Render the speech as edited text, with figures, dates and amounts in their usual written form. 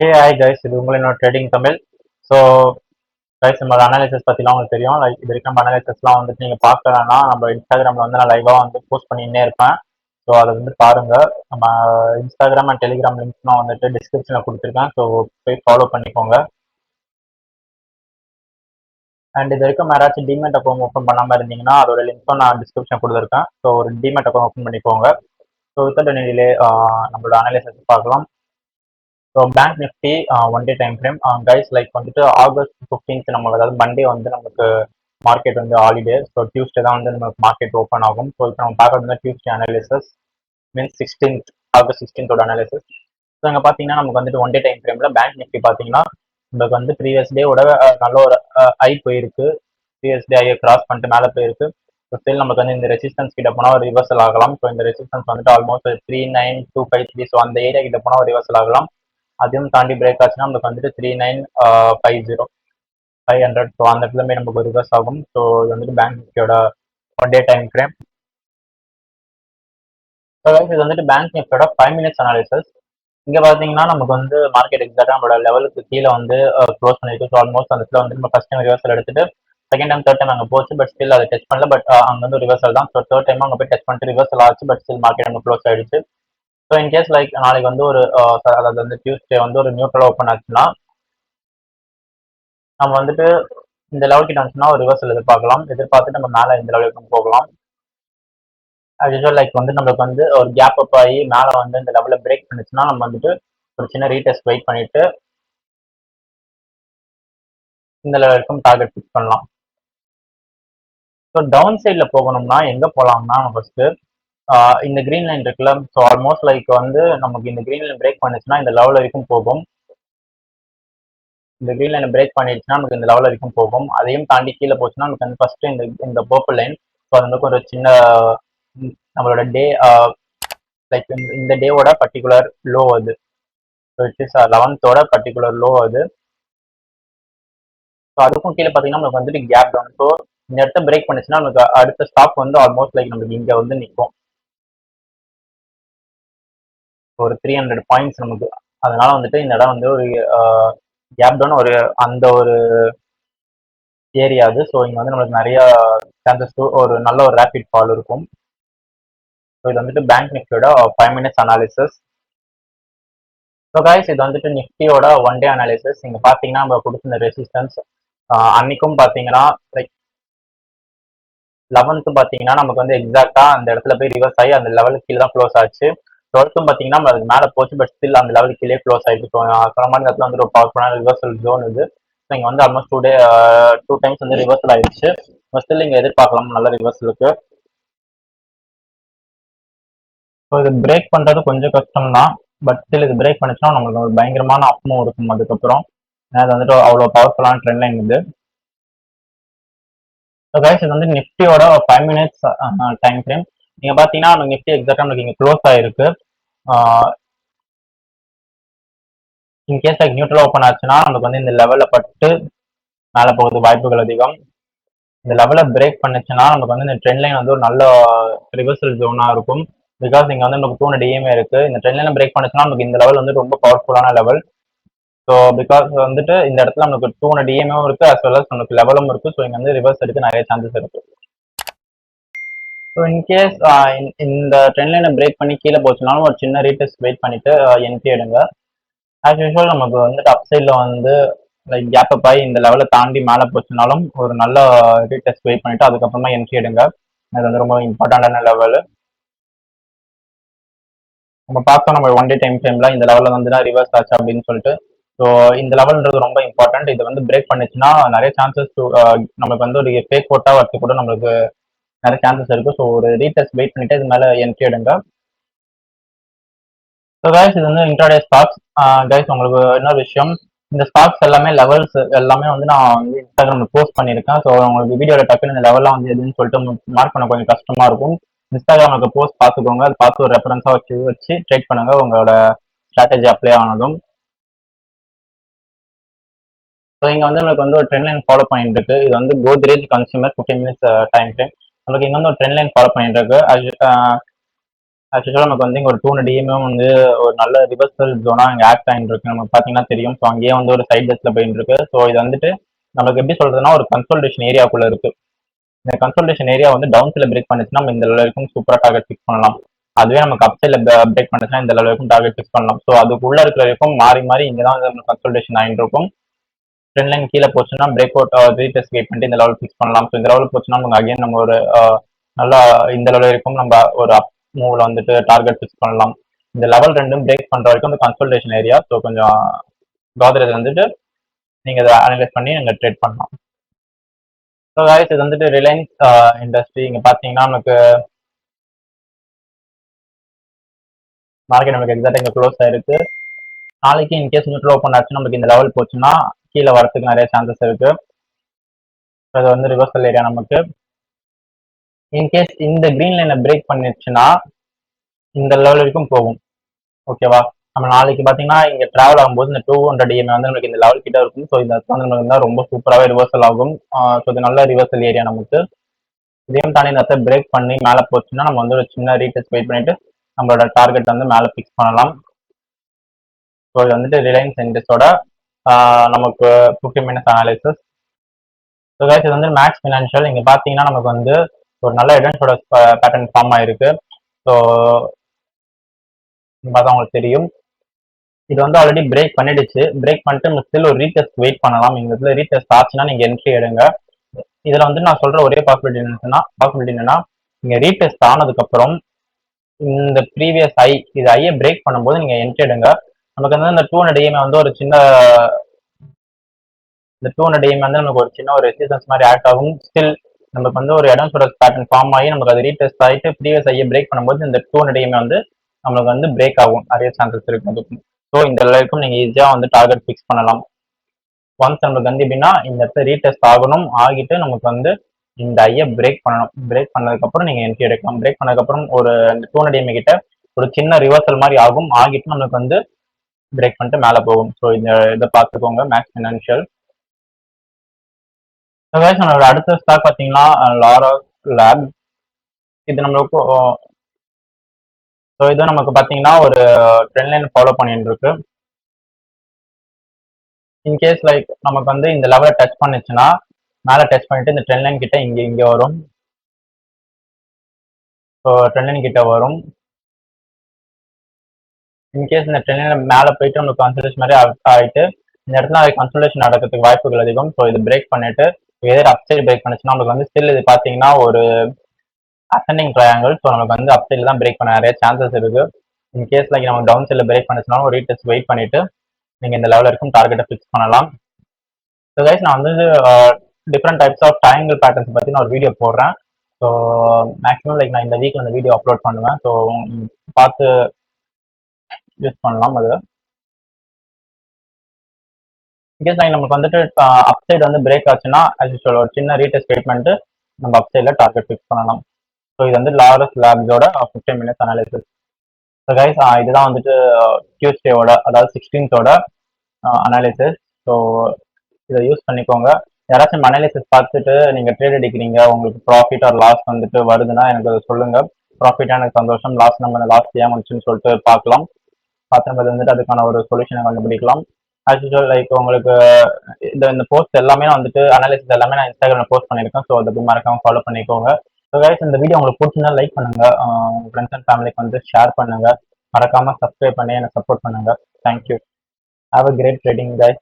Hey hi guys, இது உங்களோட trading Tamil. So guys, நம்மளோட அனாலிசிஸ் பற்றிலாம் உங்களுக்கு தெரியும். லைக் இது வரைக்கும் நம்ம அனாலிசிஸ்லாம் வந்துட்டு நீங்கள் பார்க்கலன்னா நம்ம இன்ஸ்டாகிராமில் வந்து நான் லைவாக வந்து போஸ்ட் பண்ணின்னே இருப்பேன். ஸோ அதை வந்து பாருங்கள். நம்ம இன்ஸ்டாகிராம் அண்ட் டெலிகிராம் லிங்க்ஸ்லாம் வந்துட்டு டிஸ்கிரிப்ஷனில் கொடுத்துருக்கேன். ஸோ போய் ஃபாலோ பண்ணிக்கோங்க. அண்ட் இது வரைக்கும் யாராச்சும் டிமெட் அக்கௌண்ட் ஓப்பன் பண்ணாமல் இருந்தீங்கன்னா அதோட லிங்க்கும் நான் டிஸ்கிரிப்ஷன் கொடுத்துருக்கேன். ஸோ ஒரு டிமெட் அக்கௌண்ட் ஓப்பன் பண்ணிக்கோங்க. ஸோ வித்தவுட் எனி டிலே நம்மளோட அனாலிசிஸ் பார்க்கலாம். So bank Nifty one day time frame guys, like வந்துட்டு ஆகஸ்ட் 15th நம்ம, அதாவது மண்டே வந்து நமக்கு மார்க்கெட் வந்து ஹாலிடே. ஸோ டியூஸ்டே தான் வந்து நமக்கு மார்க்கெட் ஓப்பன் ஆகும். ஸோ இப்போ நம்ம பார்க்கறது வந்து Tuesday analysis means 16th, August 16th analysis. So இங்கே பார்த்தீங்கன்னா நமக்கு வந்துட்டு ஒன் டே டைம் ஃப்ரேமில் பேங்க் நிஃப்டி பார்த்தீங்கன்னா நமக்கு வந்து ப்ரீவியஸ் டேவோட நல்ல ஒரு ஐ போயிருக்கு. ப்ரீவியஸ் டே ஐயை கிராஸ் பண்ணிட்டு மேலே போயிருக்கு. ஸோ ஸ்டில் நமக்கு வந்து இந்த ரெசிஸ்டன்ஸ் கிட்ட போனால் ஒரு ரிவர்சல் ஆகலாம். ஸோ இந்த ரெசிஸ்டன்ஸ் வந்துட்டு ஆல்மோஸ்ட் 39,253. ஸோ அந்த ஏரியா கிட்ட போனால் ஒரு ரிவர்சல் ஆகலாம். அதையும் தாண்டி பிரேக் ஆச்சுன்னா நமக்கு வந்துட்டு 3950 500. ஸோ அந்த இடத்துலமே நமக்கு ரிவர்ஸ் ஆகும். ஸோ இது வந்துட்டு பேங்க் நிஃப்டியோட one day time frame. So இது வந்துட்டு பேங்க் நிஃப்டியோட 5 minutes அனாலிசிஸ். இங்கே பார்த்தீங்கன்னா நமக்கு வந்து மார்க்கெட் எக்ஸாக்டாக நம்மளோட லெவலுக்கு கீழே வந்து க்ளோஸ் பண்ணிருக்கு. ஸோ ஆல்மோஸ்ட் அந்த இடத்துல வந்து நம்ம ஃபர்ஸ்ட் டைம் ரிவர்சல் எடுத்துட்டு செகண்ட் டைம் தேர்ட் டைம் அங்கே போச்சு. பட் ஸ்டில் அதை டச் பண்ணல. பட் அங்கே வந்து ரிவர்சல் தான். ஸோ தேர்ட் டைம் அங்கே போய் டச் பண்ணிட்டு ரிவர்சல் ஆச்சு. பட் ஸ்டில் மார்க்கெட் அங்கே க்ளோஸ் ஆயிடுச்சு. ஸோ இன்கேஸ் லைக் நாளைக்கு வந்து ஒரு அதாவது வந்து டியூஸ்டே வந்து ஒரு நியூட்ரல் ஓப்பன் ஆச்சுன்னா நம்ம வந்துட்டு இந்த லெவல் கிட்ட வந்துச்சுன்னா ஒரு ரிவர்சல் எதிர்பார்த்துட்டு நம்ம மேலே இந்த லெவலுக்கு போகலாம். அது யூஸ்வல் லைக் வந்து நம்மளுக்கு வந்து ஒரு கேப் அப் ஆகி மேலே வந்து இந்த லெவலில் பிரேக் பண்ணிச்சுன்னா நம்ம வந்துட்டு ஒரு சின்ன ரீடெஸ்ட் வெயிட் பண்ணிட்டு இந்த லெவலுக்கும் டார்கெட் ஃபிக்ஸ் பண்ணலாம். ஸோ டவுன் சைடில் போகணும்னா எங்கே போகலாம்னா நம்ம ஃபர்ஸ்ட் இந்த கிரீன் லைன் இருக்குல்ல. ஸோ ஆல்மோஸ்ட் லைக் வந்து நமக்கு இந்த கிரீன் லைன் பிரேக் பண்ணிச்சுன்னா இந்த லெவல் வரைக்கும் போகும். இந்த கிரீன் லைனை பிரேக் பண்ணிடுச்சுன்னா நமக்கு இந்த லெவல் வரைக்கும் போகும். அதையும் தாண்டி கீழே போச்சுன்னா நமக்கு வந்து ஃபர்ஸ்ட் இந்த பர்பிள் லைன். ஸோ அது வந்து ஒரு சின்ன நம்மளோட டே லைக் இந்த டேவோட பர்டிகுலர் லோ அது. So it is 11th particular low அது. ஸோ அதுக்கும் கீழே பார்த்தீங்கன்னா நமக்கு வந்துட்டு கேப் டவுன். ஸோ இந்த இடத்த பிரேக் பண்ணிச்சுன்னா நமக்கு அடுத்த ஸ்டாப் வந்து ஆல்மோஸ்ட் லைக் நமக்கு இங்கே வந்து நிற்கும் ஒரு 300 பாயிண்ட்ஸ் நமக்கு. அதனால வந்துட்டு இந்த இடம் வந்து ஒரு கேப் டவுன் ஒரு அந்த ஒரு ஏரியா அது. ஸோ இங்கே வந்து நம்மளுக்கு நிறைய சான்சஸ் ஒரு நல்ல ஒரு ரேபிட் ஃபால் இருக்கும். ஸோ இது வந்துட்டு பேங்க் நிஃப்டியோட 5 minutes அனாலிசிஸ். ஸோ கைஸ், இது வந்துட்டு நிஃப்டியோட ஒன் டே அனாலிசிஸ். இங்கே பார்த்தீங்கன்னா நம்ம கொடுத்துருந்த ரெசிஸ்டன்ஸ் அன்னைக்கும் பார்த்தீங்கன்னா லைக் 11th பார்த்தீங்கன்னா நமக்கு வந்து எக்ஸாக்டா அந்த இடத்துல போய் ரிவர்ஸ் ஆகி அந்த லெவலுக்கு கீழே தான் க்ளோஸ் ஆச்சு. 12th பார்த்தீங்கன்னா அதுக்கு மேலே போச்சு. பட் ஸ்டில் அந்த லெவலுக்கு கீழே க்ளோஸ் ஆயிடுச்சு. ஸோ சொன்ன மாதிரி இடத்துல வந்து ஒரு பவர்ஃபுல்லான ரிவர்சல் ஜோன் இது. ஸோ இங்கே வந்து ஆல்மோஸ்ட் டூ டைம்ஸ் வந்து ரிவர்சல் ஆயிடுச்சு. ஸ்டில் இங்கே எதிர்பார்க்கலாம் நல்ல ரிவர்சலுக்கு. ஸோ இது பிரேக் பண்ணுறது கொஞ்சம் கஷ்டம் தான். பட் ஸ்டில் இது பிரேக் பண்ணிச்சுன்னா நம்மளுக்கு ஒரு பயங்கரமான அப்மூவ் இருக்கும் அதுக்கப்புறம். ஏன்னா அது வந்துட்டு அவ்வளோ பவர்ஃபுல்லான ட்ரெண்ட் லைன் இது. ஸோ கைஸ், இது வந்து நிஃப்டியோட 5 minutes டைம் ஃப்ரேம். நீங்கள் பார்த்தீங்கன்னா நம்ம நிஃப்டி எக்ஸாக்டாக நமக்கு இங்கே க்ளோஸ் ஆயிருக்கு. இன்கேஸ் லைக் நியூட்ரல் ஓப்பன் ஆச்சுன்னா நமக்கு வந்து இந்த லெவலில் பட்டு மேலே போகிறது வாய்ப்புகள் அதிகம். இந்த லெவலை பிரேக் பண்ணுச்சுன்னா நமக்கு வந்து இந்த ட்ரெண்ட் லைன் வந்து ஒரு நல்ல ரிவர்சல் ஜோனாக இருக்கும். பிகாஸ் இங்கே வந்து நமக்கு 200 டிஎம்ஏ இருக்குது. இந்த ட்ரெண்ட் லைனை பிரேக் பண்ணுச்சுன்னா நமக்கு இந்த லெவல் வந்து ரொம்ப பவர்ஃபுல்லான லெவல். ஸோ பிகாஸ் வந்துட்டு இந்த இடத்துல நமக்கு 200 டிஎம்ஏவும் இருக்குது, அஸ் வெல் அஸ் நமக்கு லெவலும் இருக்குது. ஸோ இங்கே வந்து ரிவர்ஸ் எடுக்க நிறைய சான்சஸ் இருக்குது. ஸோ இன்கேஸ் இந்த ட்ரெண்ட் லைனை பிரேக் பண்ணி கீழே போச்சுனாலும் ஒரு சின்ன ரீடெஸ்ட் வெயிட் பண்ணிட்டு என்ட்ரி எடுங்க. ஆஸ் யூஸ்வல் நமக்கு வந்துட்டு அப் சைடில் வந்து லைக் கேப் அப் ஆகி இந்த லெவலை தாண்டி மேலே போச்சுனாலும் ஒரு நல்ல ரீடெஸ்ட் வெயிட் பண்ணிட்டு அதுக்கப்புறமா என்ட்ரி எடுங்க. அது வந்து ரொம்ப இம்பார்ட்டண்டான லெவல். நம்ம பார்த்தோம் நம்ம ஒன் டே டைம் ஃப்ரேமில் இந்த லெவலில் வந்து தான் ரிவர்ஸ் ஆச்சு அப்படின்னு சொல்லிட்டு. ஸோ இந்த லெவல்ன்றது ரொம்ப இம்பார்ட்டன்ட். இது வந்து பிரேக் பண்ணிச்சுன்னா நிறைய சான்சஸ் நமக்கு வந்து ஒரு ஃபேக் ஓட்டாக வரது கூட நம்மளுக்கு நிறைய சான்சஸ் இருக்குது. ஸோ ஒரு ரீடெஸ்ட் வெயிட் பண்ணிட்டு இது மேலே என்ட்ரி எடுங்க. ஸோ கைஸ், இது வந்து இன்ட்ராடே ஸ்டாக்ஸ். கைஸ், உங்களுக்கு இன்னொரு விஷயம், இந்த ஸ்டாக்ஸ் எல்லாமே லெவல்ஸ் எல்லாமே வந்து நான் வந்து இன்ஸ்டாகிராமில் போஸ்ட் பண்ணியிருக்கேன். ஸோ உங்களுக்கு வீடியோவில் டக்குன்னு இந்த லெவலாம் வந்து எதுன்னு சொல்லிட்டு மார்க் பண்ண கொஞ்சம் கஷ்டமாக இருக்கும். இன்ஸ்டாகிராமுக்கு போஸ்ட் பார்த்துக்கோங்க. அது பார்த்து ஒரு ரெஃபரன்ஸாக வச்சு ட்ரேட் பண்ணுங்க உங்களோட ஸ்ட்ராட்டஜி அப்ளை ஆனதும். ஸோ இங்கே வந்து நம்மளுக்கு வந்து ஒரு ட்ரெண்ட் லைன் ஃபாலோ பண்ணிட்டு இருக்கு. இது வந்து Godrej consumer 15 minutes time frame. நம்மளுக்கு இங்கே வந்து ஒரு ட்ரெண்ட் லைன் ஃபாலோ பண்ணிட்டு இருக்கு. ஆக்சுவலாக நமக்கு வந்து இங்கே ஒரு 200 டிஎம்எம் வந்து ஒரு நல்ல ரிவர்சல் ஜோனாக இங்கே ஆக்ட் ஆகிட்டு இருக்கு. நமக்கு பார்த்தீங்கன்னா தெரியும். ஸோ அங்கேயே வந்து ஒரு சைட் பெஸ்ட்டில் போயிட்டு இருக்கு. ஸோ இது வந்துட்டு நமக்கு எப்படி சொல்றதுன்னா ஒரு கன்சல்டேஷன் ஏரியாக்குள்ள இருக்கு. இந்த கன்சல்டேஷன் ஏரியா வந்து டவுன் சைடில் பிரேக் பண்ணுச்சுன்னா நம்ம இந்த லெவல் வரைக்கும் சூப்பராக டார்கெட் ஃபிக்ஸ் பண்ணலாம். அதுவே நமக்கு அப் சைடில் பிரேக் பண்ணுச்சுன்னா இந்த லெவல் வரைக்கும் டார்கெட் ஃபிக்ஸ் பண்ணலாம். ஸோ அதுக்குள்ள இருக்கிற வரைக்கும் மாறி மாறி இங்கே தான் வந்து கன்சல்டேஷன் ஆகிட்டு இருக்கும். ட்ரெண்ட் லைன் கீழே போச்சுன்னா பிரேக் அவுட் ரீடெஸ்ட் வெயிட் பண்ணிட்டு இந்த லெவல் ஃபிக்ஸ் பண்ணலாம். ஸோ இந்த லெவல் போச்சுன்னா நமக்கு அகைன் நம்ம ஒரு நல்லா இந்த லெவல் வரைக்கும் நம்ம ஒரு அப் மூவ்ல வந்துட்டு டார்கெட் ஃபிக்ஸ் பண்ணலாம். இந்த லெவல் ரெண்டும் பிரேக் பண்ற வரைக்கும் இந்த கன்சல்டேஷன் ஏரியா. ஸோ கொஞ்சம் கோத்ரேஜ் வந்துட்டு நீங்க இதை அனலைஸ் பண்ணி நீங்க ட்ரேட் பண்ணலாம். ஸோ கைஸ் இது வந்துட்டு ரிலையன்ஸ் இண்டஸ்ட்ரி. இங்க பாத்தீங்கன்னா நமக்கு மார்க்கெட் நமக்கு எக்ஸாக்டா இங்க க்ளோஸ் ஆயிருக்கு. நாளைக்கு இன்கேஸ் நியூட்ரல் ஓப்பன் ஆச்சு நமக்கு இந்த லெவல் போச்சுன்னா கீழே வரதுக்கு நிறைய சான்சஸ் இருக்கு. அது வந்து ரிவர்சல் ஏரியா நமக்கு. இன்கேஸ் இந்த கிரீன் லைனை பிரேக் பண்ணிடுச்சுன்னா இந்த லெவல் வரைக்கும் போகும். ஓகேவா? நம்ம நாளைக்கு பாத்தீங்கன்னா இங்க டிராவல் ஆகும்போது இந்த 200 டிஎம்ஏ வந்து நமக்கு இந்த லெவல் கிட்ட இருக்கும். ஸோ இந்த வந்து நமக்கு ரொம்ப சூப்பராகவே ரிவர்சல் ஆகும். ஸோ இது நல்ல ரிவர்சல் ஏரியா நமக்கு. இதையும் தாண்டி இந்த இடத்த பிரேக் பண்ணி மேலே போச்சுன்னா நம்ம வந்து ஒரு சின்ன ரீடெஸ்ட் வெயிட் பண்ணிட்டு நம்மளோட டார்கெட் வந்து மேலே ஃபிக்ஸ் பண்ணலாம். ஸோ இது வந்துட்டு ரிலையன்ஸ் இண்டஸ்டோட நமக்கு 15 மினிட்ஸ் அனாலிசிஸ். ஸோ கைஸ் இது வந்து மேக்ஸ் ஃபினான்ஷியல். இங்கே பார்த்தீங்கன்னா நமக்கு வந்து ஒரு நல்ல எடன்ஸோட பேட்டர்ன் ஃபார்ம் ஆயிருக்கு. ஸோ பார்த்தா உங்களுக்கு தெரியும். இது வந்து ஆல்ரெடி பிரேக் பண்ணிடுச்சு. பிரேக் பண்ணிட்டு நம்ம ஸ்டில் ஒரு ரீடெஸ்ட் வெயிட் பண்ணலாம். இந்த இடத்துல ரீடெஸ்ட் ஆச்சுன்னா நீங்க என்ட்ரி எடுங்க. இதுல வந்து நான் சொல்ற ஒரே பாசிபிலிட்டி என்னன்னா நீங்க ரீடெஸ்ட் ஆனதுக்கு அப்புறம் இந்த ப்ரீவியஸ் ஐ இது ஐயை பிரேக் பண்ணும்போது நீங்க என்ட்ரி எடுங்க. நமக்கு வந்து இந்த 200 டிஎம்ஏ வந்து ஒரு சின்ன இந்த 200 டிஎம்ஏ வந்து நமக்கு ஒரு சின்ன ஒரு ரெசிஸ்டன்ஸ் மாதிரி ஆக்ட் ஆகும். ஸ்டில் நமக்கு வந்து ஒரு இடம் சொல்ற பேட்டர்ன் ஃபார்ம் ஆகி நமக்கு அது ரீடெஸ்ட் ஆகிட்டு ப்ரீவியஸ் ஐயை பிரேக் பண்ணும்போது இந்த 200 டிஎம்ஏ வந்து நமக்கு வந்து பிரேக் ஆகும். நிறைய சான்சஸ் இருக்கு அதுக்கு. ஸோ இந்த லெவலுக்கும் நீங்க ஈஸியா வந்து டார்கெட் ஃபிக்ஸ் பண்ணலாம். ஒன்ஸ் நமக்கு வந்து எப்படின்னா இந்த இடத்த ரீடெஸ்ட் ஆகணும். ஆகிட்டு நமக்கு வந்து இந்த ஐயை பிரேக் பண்ணணும். பிரேக் பண்ணதுக்கப்புறம் நீங்க என்ட்ரி எடுக்கலாம். பிரேக் பண்ணதுக்கப்புறம் ஒரு 200 டிஎம்ஏ கிட்ட ஒரு சின்ன ரிவர்சல் மாதிரி ஆகும். ஆகிட்டு நமக்கு வந்து பிரேக் பண்ணிட்டு மேலே போகும். ஸோ இந்த இதை பார்த்துக்கோங்க மேக்ஸ் ஃபினான்ஷியல். நம்மளோட அடுத்த ஸ்டாக் பார்த்தீங்கன்னா லாரஸ் லேப். இது நம்மளுக்கு ஸோ இது நமக்கு பார்த்தீங்கன்னா ஒரு ட்ரெண்ட் லைன் ஃபாலோ பண்ணிட்டு இருக்கு. இன்கேஸ் லைக் நமக்கு வந்து இந்த லெவலை டச் பண்ணுச்சுன்னா மேலே டச் பண்ணிட்டு இந்த ட்ரெண்ட் லைன் கிட்ட இங்கே வரும். ஸோ ட்ரெண்ட் லைன் கிட்ட வரும். இன்கேஸ் இந்த ட்ரெண்ட் லைன் மேலே போயிட்டு நமக்கு கன்சல்டேஷன் மாதிரி ஆகிட்டு இந்த இடத்துல கன்சல்டேஷன் நடக்கிறதுக்கு வாய்ப்புகள் அதிகம். ஸோ இது பிரேக் பண்ணிட்டு எதிர் அப் சைடு பிரேக் பண்ணுச்சுன்னா நமக்கு வந்து ஸ்டில் இது பார்த்தீங்கன்னா ஒரு அசெண்டிங் ட்ரையாங்கிள். ஸோ நமக்கு வந்து அப் சைடில் தான் பிரேக் பண்ண நிறைய சான்சஸ் இருக்கு. இன்கேஸ் லைக் நம்ம டவுன் சைடில் பிரேக் பண்ணுச்சுனாலும் ஒரு ரீடெஸ்ட் வெயிட் பண்ணிட்டு நீங்கள் இந்த லெவல் வரைக்கும் டார்கெட்டை ஃபிக்ஸ் பண்ணலாம். ஸோ கைஸ் நான் வந்து different types of triangle patterns பற்றி நான் ஒரு வீடியோ போடுறேன். ஸோ மேக்ஸிமம் லைக் நான் இந்த வீக்கில் இந்த வீடியோ அப்லோட் பண்ணுவேன். ஸோ பார்த்து யூஸ் பண்ணலாம். அது இன்கேஸ் லைக் நமக்கு வந்துட்டு அப் சைடு வந்து பிரேக் ஆச்சுன்னா as usual ஒரு சின்ன ரீடெஸ்ட் வெயிட் பண்ணிட்டு நம்ம அப் சைடில் டார்கெட் ஃபிக்ஸ் பண்ணலாம். ஸோ இது வந்து லாரஸ் லேப்ஸோட 15 மினிட்ஸ் அனாலிசிஸ். ஸோ கைஸ் இதுதான் வந்துட்டு டியூஸ்டேவோட அதாவது 16th அனாலிசிஸ். ஸோ இதை யூஸ் பண்ணிக்கோங்க. யாராச்சும் அனாலிசிஸ் பார்த்துட்டு நீங்கள் ட்ரேட் அடிக்கிறீங்க, உங்களுக்கு ப்ராஃபிட் ஆர் லாஸ் வந்துட்டு வருதுன்னா எனக்கு அதை சொல்லுங்க. ப்ராஃபிட்டாக எனக்கு சந்தோஷம், லாஸ் நம்ம லாஸ் ஏன் வந்துச்சுன்னு சொல்லிட்டு பார்க்கலாம். பார்த்தும்போது வந்துட்டு அதுக்கான ஒரு சொல்யூஷனை கண்டுபிடிக்கலாம். ஆஸ் யூஸ்வல் லைக் உங்களுக்கு இந்த போஸ்ட் எல்லாமே வந்துட்டு அனாலிசிஸ் எல்லாமே நான் இன்ஸ்டாகிராமில் போஸ்ட் பண்ணியிருக்கேன். ஸோ அதை மறக்காம ஃபாலோ பண்ணிக்கோங்க. ஸோ கைஸ் இந்த வீடியோ உங்களுக்கு பிடிச்சிருந்தா லைக் பண்ணுங்க, உங்கள் ஃப்ரெண்ட்ஸ் அண்ட் ஃபேமிலிக்கு வந்து ஷேர் பண்ணுங்க, மறக்காம சப்ஸ்கிரைப் பண்ணி எனக்கு சப்போர்ட் பண்ணுங்க. Thank you. Have a great trading guys.